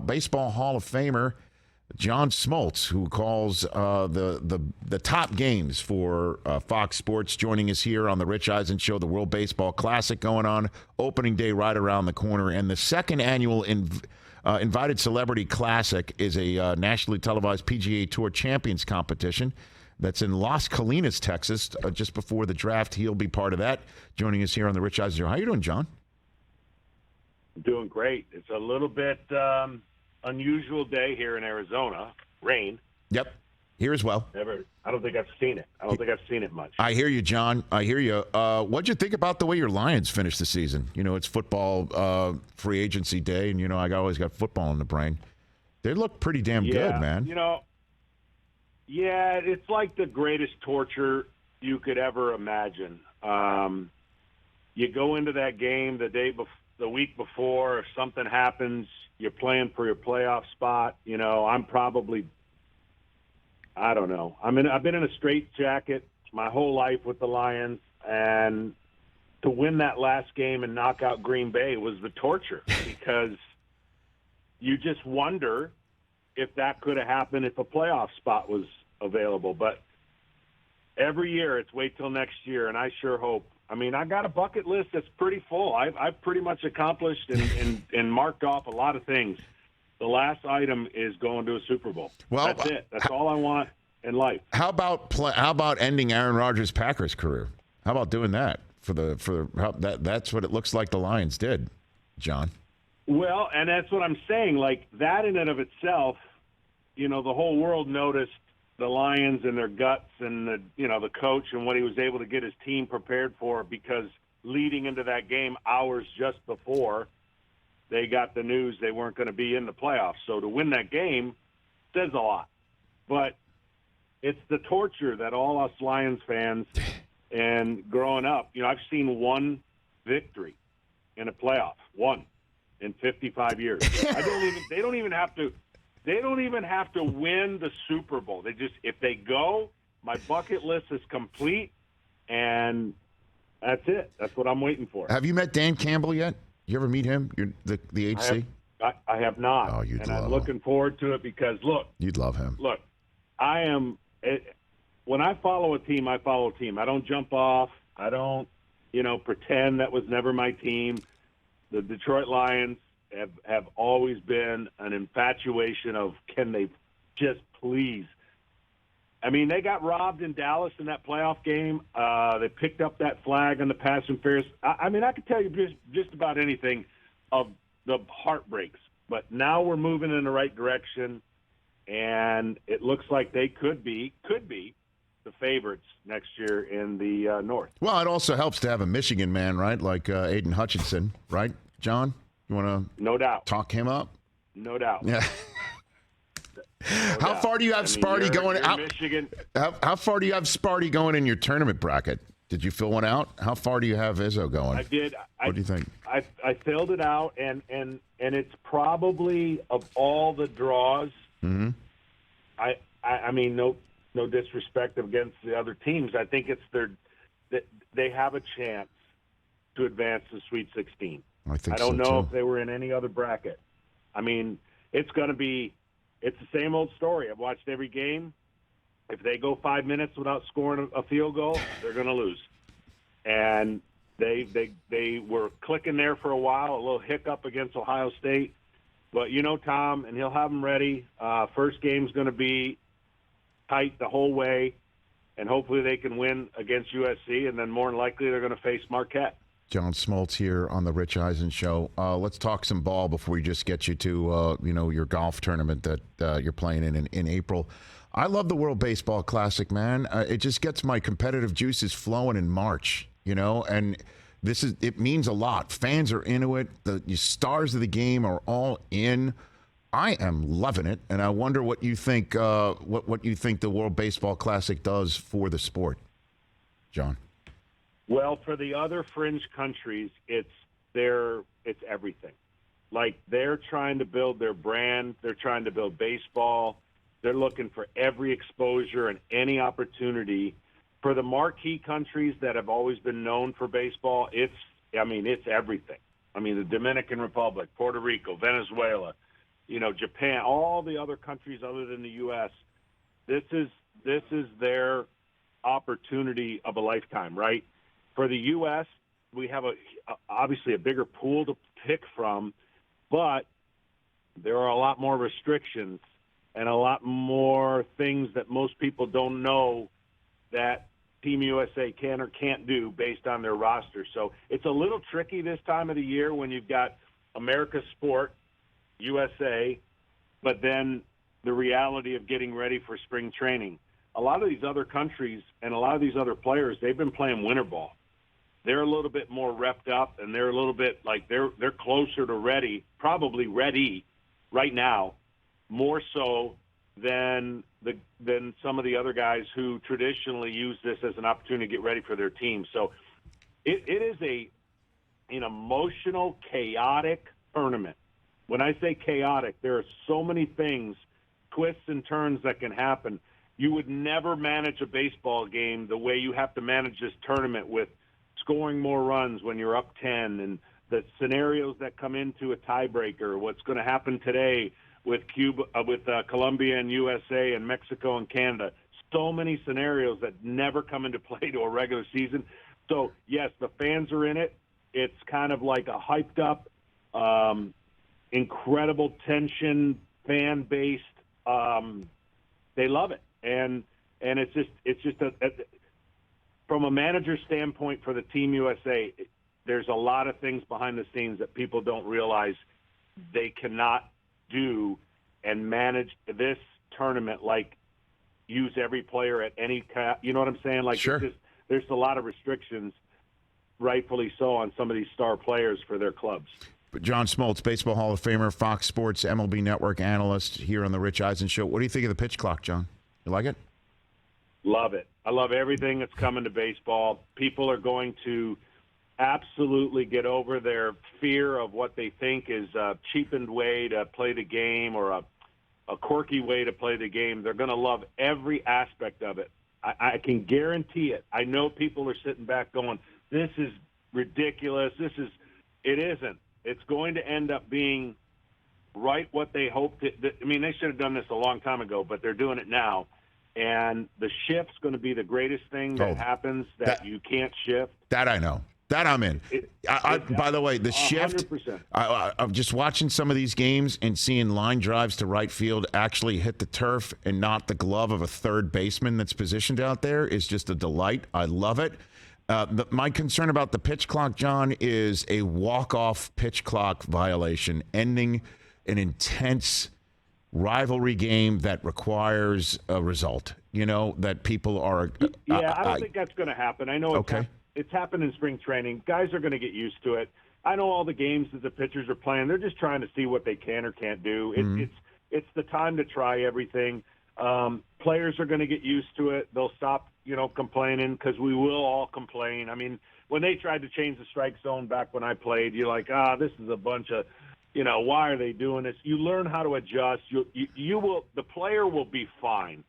Baseball Hall of Famer John Smoltz, who calls the top games for Fox Sports, joining us here on the Rich Eisen Show. The World Baseball Classic going on, opening day right around the corner, and the second annual Invited Celebrity Classic is a nationally televised PGA Tour Champions competition that's in Las Colinas, Texas, just before the draft. He'll be part of that, joining us here on the Rich Eisen Show. How you doing, John? Doing great. It's a little bit unusual day here in Arizona. Rain. Yep. Here as well. I don't think I've seen it. I don't think I've seen it much. I hear you, John. I hear you. What'd you think about the way your Lions finished the season? You know, it's football free agency day, and, you know, I always got football in the brain. They look pretty damn good, man. You know, yeah, it's like the greatest torture you could ever imagine. You go into that game the week before, if something happens, you're playing for your playoff spot. You know, I don't know. I've been in a straitjacket my whole life with the Lions, and to win that last game and knock out Green Bay was the torture because you just wonder if that could have happened if a playoff spot was available. But every year it's wait till next year, and I sure hope. I mean, I got a bucket list that's pretty full. I've pretty much accomplished and marked off a lot of things. The last item is going to a Super Bowl. Well, that's it. That's all I want in life. How about ending Aaron Rodgers' Packers career? How about doing that that's what it looks like the Lions did, John. Well, and that's what I'm saying. Like that in and of itself, you know, the whole world noticed the Lions and their guts and the coach and what he was able to get his team prepared for, because leading into that game hours just before they got the news they weren't going to be in the playoffs. So to win that game says a lot. But it's the torture that all us Lions fans and growing up, you know, I've seen one victory in a playoff, one in 55 years. They don't even have to win the Super Bowl. If they go, my bucket list is complete, and that's it. That's what I'm waiting for. Have you met Dan Campbell yet? You ever meet him? The HC? I have not. Oh, you'd love him. And I'm looking forward to it because, look. You'd love him. Look, when I follow a team, I follow a team. I don't jump off. I don't, pretend that was never my team. The Detroit Lions have always been an infatuation of, can they just please? I mean, they got robbed in Dallas in that playoff game. They picked up that flag on the pass interference. I could tell you just about anything of the heartbreaks. But now we're moving in the right direction, and it looks like they could be the favorites next year in the North. Well, it also helps to have a Michigan man, right, like Aiden Hutchinson, right, John? You want to no doubt talk him up? No doubt. Yeah. How far do you have Sparty going? Michigan. How far do you have Sparty going in your tournament bracket? Did you fill one out? How far do you have Izzo going? I did. What do you think? I filled it out, and it's probably of all the draws. Mm-hmm. I mean, no disrespect against the other teams. I think they have a chance to advance to Sweet 16. I don't know too. if they were in any other bracket. I mean, it's the same old story. I've watched every game. If they go 5 minutes without scoring a field goal, they're going to lose. And they were clicking there for a while, a little hiccup against Ohio State. But Tom, and he'll have them ready. First game's going to be tight the whole way, and hopefully they can win against USC, and then more than likely they're going to face Marquette. John Smoltz here on the Rich Eisen Show. Let's talk some ball before we just get you to your golf tournament that you're playing in April. I love the World Baseball Classic, man. It just gets my competitive juices flowing in March, and it means a lot. Fans are into it. The stars of the game are all in. I am loving it, and I wonder what you think. What you think the World Baseball Classic does for the sport, John? Well, for the other fringe countries, it's everything. Like, they're trying to build their brand. They're trying to build baseball. They're looking for every exposure and any opportunity. For the marquee countries that have always been known for baseball, it's everything. I mean, the Dominican Republic, Puerto Rico, Venezuela, Japan, all the other countries other than the U.S. This is their opportunity of a lifetime, right? For the U.S., we have obviously a bigger pool to pick from, but there are a lot more restrictions and a lot more things that most people don't know that Team USA can or can't do based on their roster. So it's a little tricky this time of the year when you've got America's sport, USA, but then the reality of getting ready for spring training. A lot of these other countries and a lot of these other players, they've been playing winter ball. They're a little bit more repped up, and they're a little bit like they're closer to ready, probably ready right now, more so than some of the other guys who traditionally use this as an opportunity to get ready for their team. So it is an emotional, chaotic tournament. When I say chaotic, there are so many things, twists and turns that can happen. You would never manage a baseball game the way you have to manage this tournament, with scoring more runs when you're up 10 and the scenarios that come into a tiebreaker, what's going to happen today with Colombia and USA and Mexico and Canada. So many scenarios that never come into play to a regular season. So, yes, the fans are in it. It's kind of like a hyped up, incredible tension, fan-based. They love it. And it's just from a manager standpoint for the Team USA, there's a lot of things behind the scenes that people don't realize they cannot do and manage this tournament, like use every player at any you know what I'm saying? Like, sure. There's a lot of restrictions, rightfully so, on some of these star players for their clubs. But John Smoltz, Baseball Hall of Famer, Fox Sports, MLB Network analyst here on the Rich Eisen Show. What do you think of the pitch clock, John? You like it? Love it. I love everything that's coming to baseball. People are going to absolutely get over their fear of what they think is a cheapened way to play the game or a quirky way to play the game. They're going to love every aspect of it. I can guarantee it. I know people are sitting back going, this is ridiculous. It isn't. It's going to end up being right what they hoped. I mean, they should have done this a long time ago, but they're doing it now. And the shift's going to be the greatest thing that happens that you can't shift. That I know. That I'm in. By the way, the shift, 100%. I'm just watching some of these games and seeing line drives to right field actually hit the turf and not the glove of a third baseman that's positioned out there is just a delight. I love it. My concern about the pitch clock, John, is a walk-off pitch clock violation ending an intense rivalry game that requires a result, that people are... I don't think that's going to happen. I know it's happened in spring training. Guys are going to get used to it. I know all the games that the pitchers are playing, they're just trying to see what they can or can't do. It's the time to try everything. Players are going to get used to it. They'll stop, complaining, because we will all complain. I mean, when they tried to change the strike zone back when I played, you're like, this is a bunch of, why are they doing this? You learn how to adjust. The player will be fine.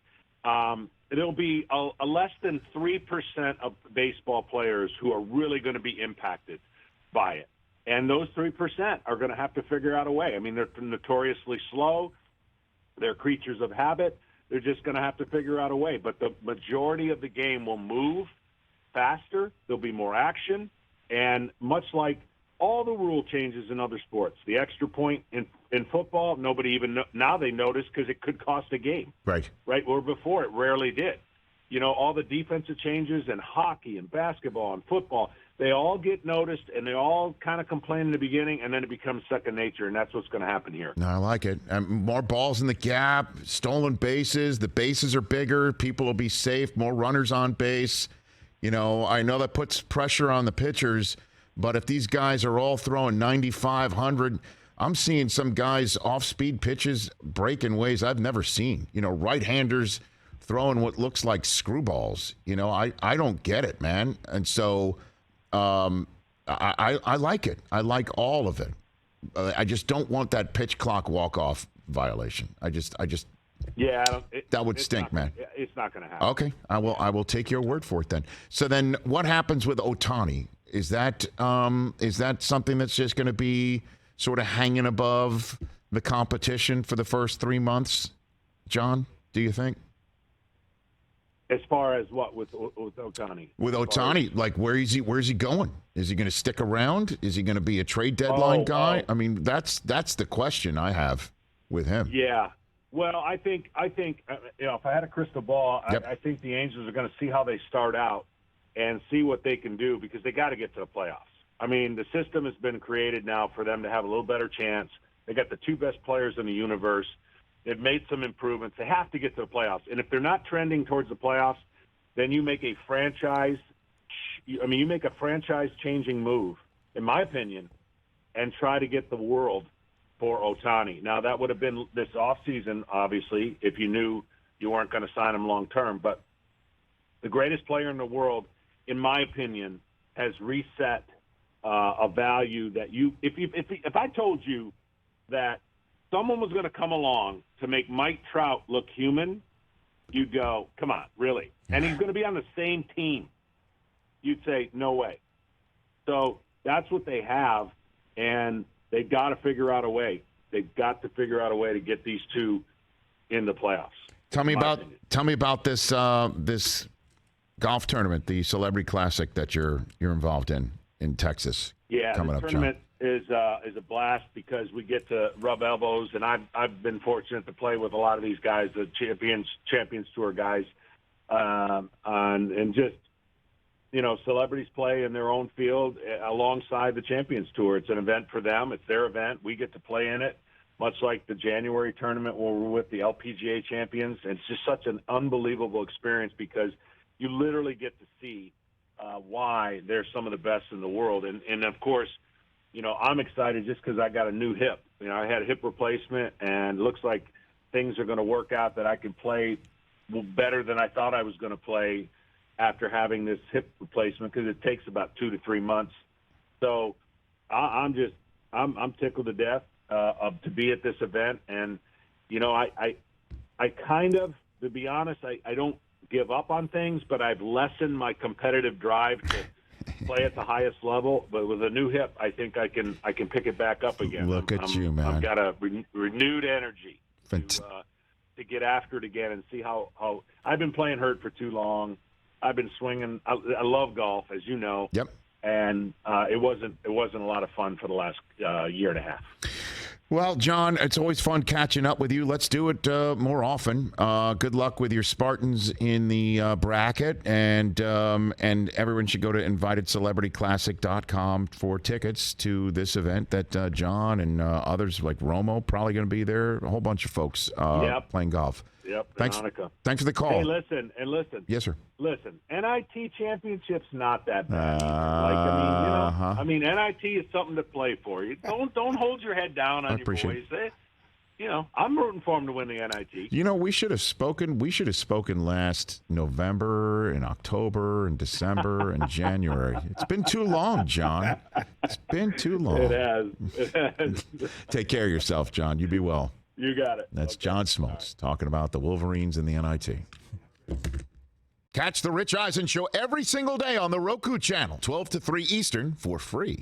There'll be a less than 3% of baseball players who are really going to be impacted by it. And those 3% are going to have to figure out a way. I mean, they're notoriously slow. They're creatures of habit. They're just going to have to figure out a way. But the majority of the game will move faster. There'll be more action. And much like all the rule changes in other sports, the extra point in football, nobody even now they notice because it could cost a game. Right. Where before it rarely did. All the defensive changes in hockey and basketball and football, they all get noticed and they all kind of complain in the beginning, and then it becomes second nature, and that's what's going to happen here. No, I like it. More balls in the gap, stolen bases. The bases are bigger. People will be safe. More runners on base. I know that puts pressure on the pitchers, but if these guys are all throwing 95, 100, I'm seeing some guys off-speed pitches break in ways I've never seen. Right-handers throwing what looks like screwballs. I don't get it, man. And so I like it. I like all of it. I just don't want that pitch clock walk-off violation. That would stink, man. It's not going to happen. Okay, I will take your word for it then. So then what happens with Ohtani? Is that something that's just going to be sort of hanging above the competition for the first 3 months, John, do you think? As far as what with Ohtani? With Ohtani, like where's he going? Is he going to stick around? Is he going to be a trade deadline guy? I mean, that's the question I have with him. Yeah. Well, I think if I had a crystal ball, yep. I think the Angels are going to see how they start out and see what they can do because they got to get to the playoffs. I mean, the system has been created now for them to have a little better chance. They got the 2 best players in the universe. They've made some improvements. They have to get to the playoffs. And if they're not trending towards the playoffs, then you make a franchise-changing move, in my opinion, and try to get the world for Ohtani. Now, that would have been this offseason, obviously, if you knew you weren't going to sign him long-term. But the greatest player in the world, in my opinion, has reset a value that if I told you that someone was going to come along to make Mike Trout look human, you'd go, come on, really? And he's going to be on the same team. You'd say, no way. So that's what they have, and they've got to figure out a way. They've got to figure out a way to get these 2 in the playoffs. Tell me about this this golf tournament, the Celebrity Classic that you're involved in Texas. Yeah, coming the tournament is a blast because we get to rub elbows, and I've been fortunate to play with a lot of these guys, the Champions Tour guys, and just celebrities play in their own field alongside the Champions Tour. It's an event for them. It's their event. We get to play in it, much like the January tournament where we're with the LPGA champions. And it's just such an unbelievable experience because you literally get to see why they're some of the best in the world. And of course, I'm excited just because I got a new hip. I had a hip replacement, and it looks like things are going to work out that I can play better than I thought I was going to play after having this hip replacement because it takes about 2 to 3 months. So I'm tickled to death to be at this event. And, I kind of, to be honest, I don't give up on things, but I've lessened my competitive drive to play at the highest level. But with a new hip, I think I can pick it back up again. Look at you, man. I've got a renewed energy to get after it again and see how I've been playing hurt for too long. I've been swinging. I love golf, as you know. Yep. And it wasn't a lot of fun for the last year and a half. Well, John, it's always fun catching up with you. Let's do it more often. Good luck with your Spartans in the bracket, and everyone should go to invitedcelebrityclassic.com for tickets to this event that John and others like Romo probably going to be there. A whole bunch of folks playing golf. Yep. Thanks for the call. Hey, listen. Yes, sir. Listen, NIT championship's not that bad. I mean, NIT is something to play for. You don't hold your head down on your boys. I'm rooting for them to win the NIT. We should have spoken. We should have spoken last November and October and December and January. It's been too long, John. It's been too long. It has. Take care of yourself, John. You be well. You got it. That's okay. John Smoltz talking about the Wolverines and the NIT. Catch the Rich Eisen Show every single day on the Roku channel, 12 to 3 Eastern, for free.